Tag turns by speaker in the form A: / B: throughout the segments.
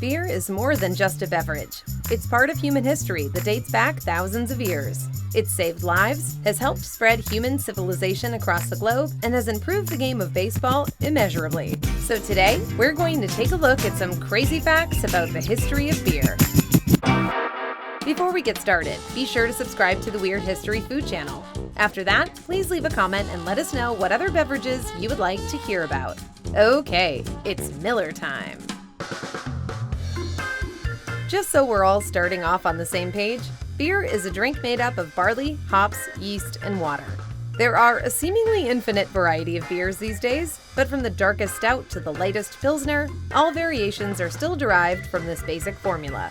A: Beer is more than just a beverage. It's part of human history that dates back thousands of years. It's saved lives, has helped spread human civilization across the globe, and has improved the game of baseball immeasurably. So today, we're going to take a look at some crazy facts about the history of beer. Before we get started, be sure to subscribe to the Weird History Food channel. After that, please leave a comment and let us know what other beverages you would like to hear about. Okay, it's Miller time. Just so we're all starting off on the same page, beer is a drink made up of barley, hops, yeast, and water. There are a seemingly infinite variety of beers these days, but from the darkest stout to the lightest pilsner, all variations are still derived from this basic formula.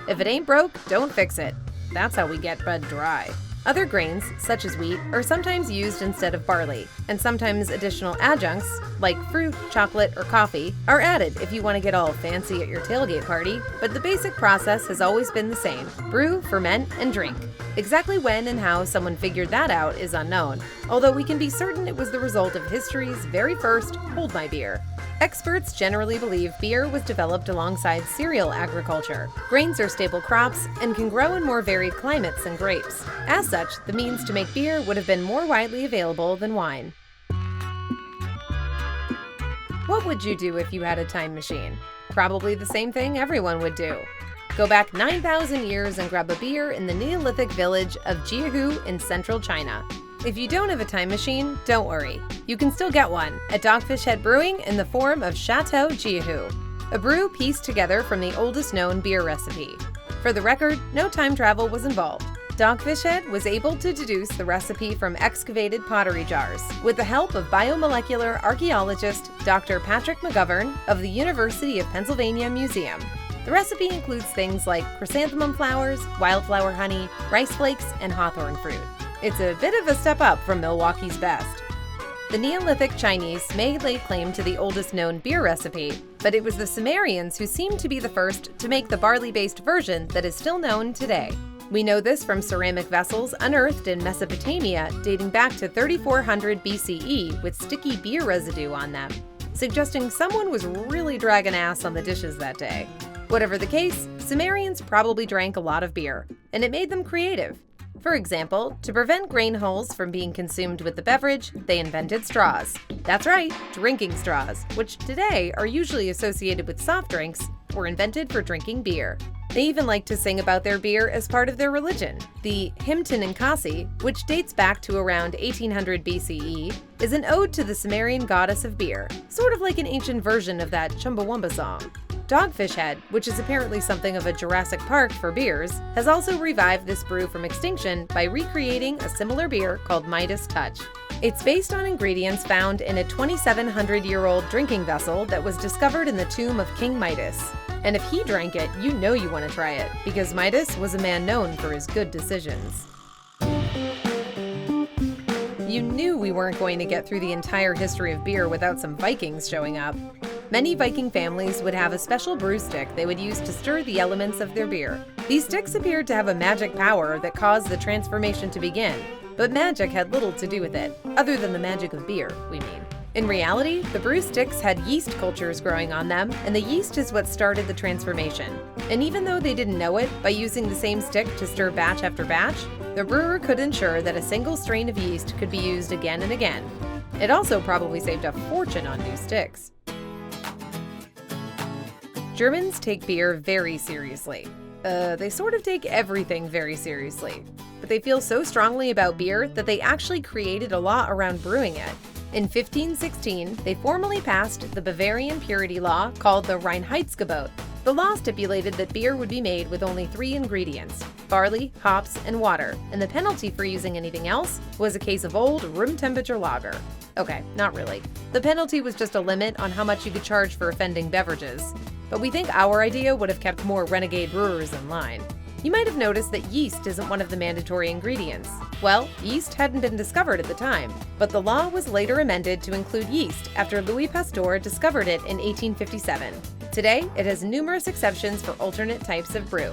A: If it ain't broke, don't fix it. That's how we get Bud Dry. Other grains, such as wheat, are sometimes used instead of barley, and sometimes additional adjuncts, like fruit, chocolate, or coffee, are added if you want to get all fancy at your tailgate party, but the basic process has always been the same: brew, ferment, and drink. Exactly when and how someone figured that out is unknown, although we can be certain it was the result of history's very first hold my beer. Experts generally believe beer was developed alongside cereal agriculture. Grains are staple crops and can grow in more varied climates than grapes. As such, the means to make beer would have been more widely available than wine. What would you do if you had a time machine? Probably the same thing everyone would do. Go back 9,000 years and grab a beer in the Neolithic village of Jiahu in central China. If you don't have a time machine, don't worry. You can still get one at Dogfish Head Brewing in the form of Chateau Jiahu, a brew pieced together from the oldest known beer recipe. For the record, no time travel was involved. Dogfish Head was able to deduce the recipe from excavated pottery jars with the help of biomolecular archaeologist Dr. Patrick McGovern of the University of Pennsylvania Museum. The recipe includes things like chrysanthemum flowers, wildflower honey, rice flakes, and hawthorn fruit. It's a bit of a step up from Milwaukee's best. The Neolithic Chinese may lay claim to the oldest known beer recipe, but it was the Sumerians who seemed to be the first to make the barley-based version that is still known today. We know this from ceramic vessels unearthed in Mesopotamia dating back to 3400 BCE with sticky beer residue on them, suggesting someone was really dragging ass on the dishes that day. Whatever the case, Sumerians probably drank a lot of beer, and it made them creative. For example, to prevent grain hulls from being consumed with the beverage, they invented straws. That's right, drinking straws, which today are usually associated with soft drinks, were invented for drinking beer. They even like to sing about their beer as part of their religion. The Himton and Kasi, which dates back to around 1800 BCE, is an ode to the Sumerian goddess of beer, sort of like an ancient version of that Chumbawamba song. Dogfish Head, which is apparently something of a Jurassic Park for beers, has also revived this brew from extinction by recreating a similar beer called Midas Touch. It's based on ingredients found in a 2,700-year-old drinking vessel that was discovered in the tomb of King Midas. And if he drank it, you know you want to try it, because Midas was a man known for his good decisions. You knew we weren't going to get through the entire history of beer without some Vikings showing up. Many Viking families would have a special brew stick they would use to stir the elements of their beer. These sticks appeared to have a magic power that caused the transformation to begin, but magic had little to do with it, other than the magic of beer, we mean. In reality, the brew sticks had yeast cultures growing on them, and the yeast is what started the transformation. And even though they didn't know it, by using the same stick to stir batch after batch, the brewer could ensure that a single strain of yeast could be used again and again. It also probably saved a fortune on new sticks. Germans take beer very seriously. They sort of take everything very seriously. But they feel so strongly about beer that they actually created a law around brewing it. In 1516, they formally passed the Bavarian Purity Law called the Reinheitsgebot. The law stipulated that beer would be made with only 3 ingredients: barley, hops, and water, and the penalty for using anything else was a case of old room-temperature lager. Okay, not really. The penalty was just a limit on how much you could charge for offending beverages. But we think our idea would have kept more renegade brewers in line. You might have noticed that yeast isn't one of the mandatory ingredients. Well, yeast hadn't been discovered at the time, but the law was later amended to include yeast after Louis Pasteur discovered it in 1857. Today, it has numerous exceptions for alternate types of brew.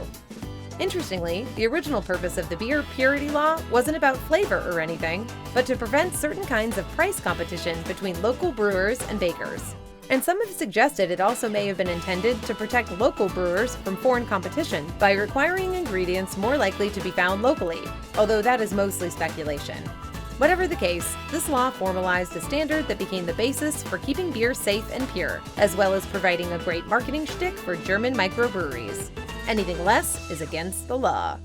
A: Interestingly, the original purpose of the beer purity law wasn't about flavor or anything, but to prevent certain kinds of price competition between local brewers and bakers. And some have suggested it also may have been intended to protect local brewers from foreign competition by requiring ingredients more likely to be found locally, although that is mostly speculation. Whatever the case, this law formalized a standard that became the basis for keeping beer safe and pure, as well as providing a great marketing shtick for German microbreweries. Anything less is against the law.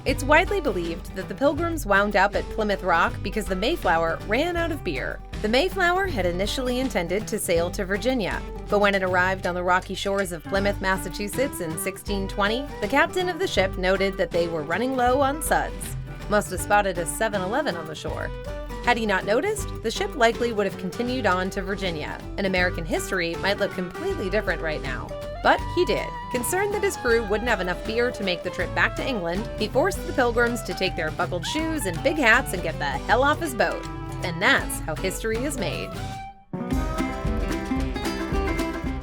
A: It's widely believed that the Pilgrims wound up at Plymouth Rock because the Mayflower ran out of beer. The Mayflower had initially intended to sail to Virginia, but when it arrived on the rocky shores of Plymouth, Massachusetts in 1620, the captain of the ship noted that they were running low on suds. Must have spotted a 7-Eleven on the shore. Had he not noticed, the ship likely would have continued on to Virginia, and American history might look completely different right now. But he did. Concerned that his crew wouldn't have enough beer to make the trip back to England, he forced the Pilgrims to take their buckled shoes and big hats and get the hell off his boat. And that's how history is made.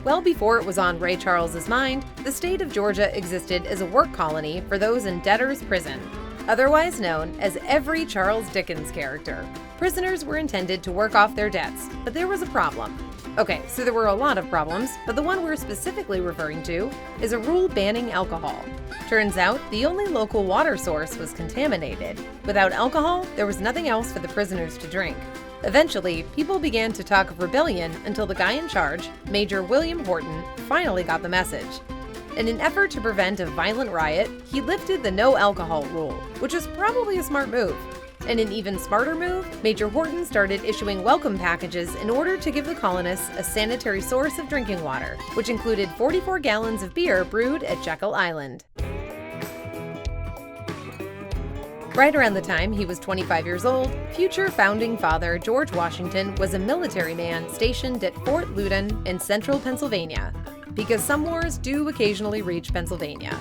A: Well before it was on Ray Charles's mind, the state of Georgia existed as a work colony for those in debtor's prison, otherwise known as every Charles Dickens character. Prisoners were intended to work off their debts, but there was a problem. Okay, so there were a lot of problems, but the one we're specifically referring to is a rule banning alcohol. Turns out, the only local water source was contaminated. Without alcohol, there was nothing else for the prisoners to drink. Eventually, people began to talk of rebellion until the guy in charge, Major William Horton, finally got the message. In an effort to prevent a violent riot, he lifted the no alcohol rule, which was probably a smart move. In an even smarter move, Major Horton started issuing welcome packages in order to give the colonists a sanitary source of drinking water, which included 44 gallons of beer brewed at Jekyll Island. Right around the time he was 25 years old, future founding father George Washington was a military man stationed at Fort Loudon in central Pennsylvania, because some wars do occasionally reach Pennsylvania.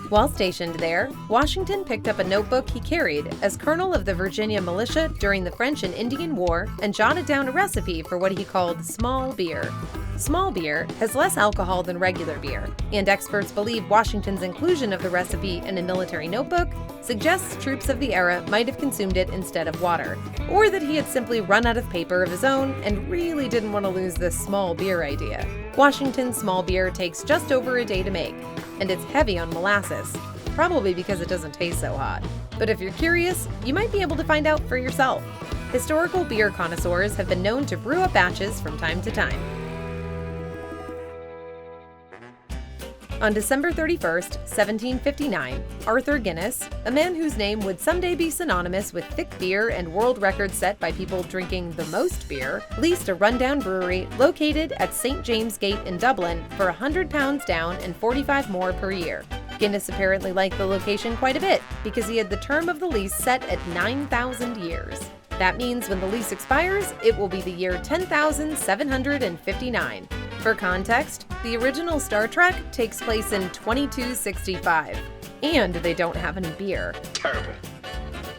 A: While stationed there, Washington picked up a notebook he carried as colonel of the Virginia militia during the French and Indian War and jotted down a recipe for what he called small beer. Small beer has less alcohol than regular beer, and experts believe Washington's inclusion of the recipe in a military notebook suggests troops of the era might have consumed it instead of water, or that he had simply run out of paper of his own and really didn't want to lose this small beer idea. Washington's small beer takes just over a day to make, and it's heavy on molasses, probably because it doesn't taste so hot. But if you're curious, you might be able to find out for yourself. Historical beer connoisseurs have been known to brew up batches from time to time. On December 31st, 1759, Arthur Guinness, a man whose name would someday be synonymous with thick beer and world records set by people drinking the most beer, leased a rundown brewery located at St. James Gate in Dublin for £100 down and 45 more per year. Guinness apparently liked the location quite a bit because he had the term of the lease set at 9,000 years. That means when the lease expires, it will be the year 10,759. For context, the original Star Trek takes place in 2265, and they don't have any beer.
B: Terrible.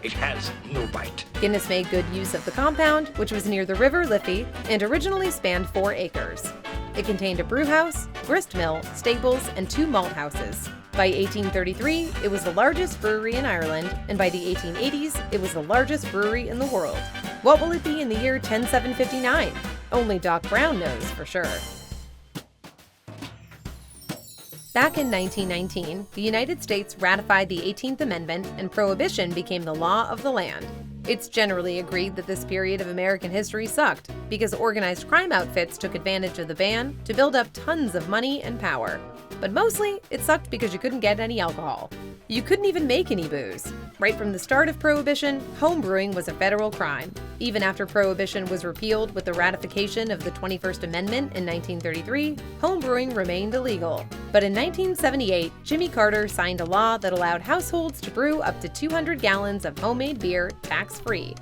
B: It has no bite.
A: Guinness made good use of the compound, which was near the River Liffey and originally spanned 4 acres. It contained a brewhouse, grist mill, stables, and 2 malt houses. By 1833, it was the largest brewery in Ireland, and by the 1880s, it was the largest brewery in the world. What will it be in the year 10759? Only Doc Brown knows for sure. Back in 1919, the United States ratified the 18th Amendment and Prohibition became the law of the land. It's generally agreed that this period of American history sucked because organized crime outfits took advantage of the ban to build up tons of money and power. But mostly, it sucked because you couldn't get any alcohol. You couldn't even make any booze. Right from the start of Prohibition, homebrewing was a federal crime. Even after Prohibition was repealed with the ratification of the 21st Amendment in 1933, homebrewing remained illegal. But in 1978, Jimmy Carter signed a law that allowed households to brew up to 200 gallons of homemade beer tax-free.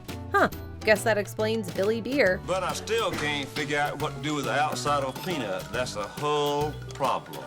A: Guess that explains Billy Beer.
C: But I still can't figure out what to do with the outside of a peanut. That's a whole problem.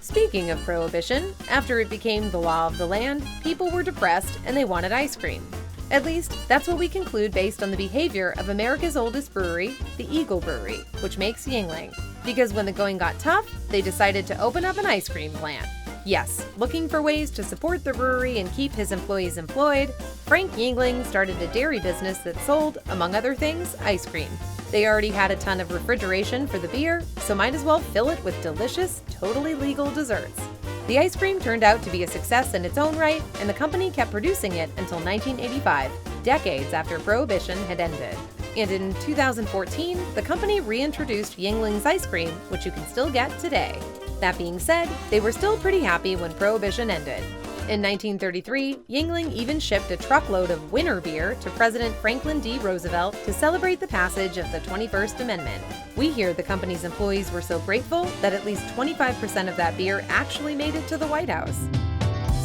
A: Speaking of Prohibition, after it became the law of the land, people were depressed and they wanted ice cream. At least, that's what we conclude based on the behavior of America's oldest brewery, the Eagle Brewery, which makes Yingling. Because when the going got tough, they decided to open up an ice cream plant. Yes, looking for ways to support the brewery and keep his employees employed, Frank Yingling started a dairy business that sold, among other things, ice cream. They already had a ton of refrigeration for the beer, so might as well fill it with delicious, totally legal desserts. The ice cream turned out to be a success in its own right, and the company kept producing it until 1985, decades after Prohibition had ended. And in 2014, the company reintroduced Yingling's ice cream, which you can still get today. That being said, they were still pretty happy when Prohibition ended. In 1933, Yingling even shipped a truckload of winter beer to President Franklin D. Roosevelt to celebrate the passage of the 21st Amendment. We hear the company's employees were so grateful that at least 25% of that beer actually made it to the White House.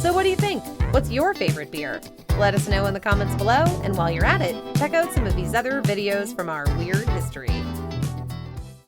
A: So what do you think? What's your favorite beer? Let us know in the comments below, and while you're at it, check out some of these other videos from our weird history.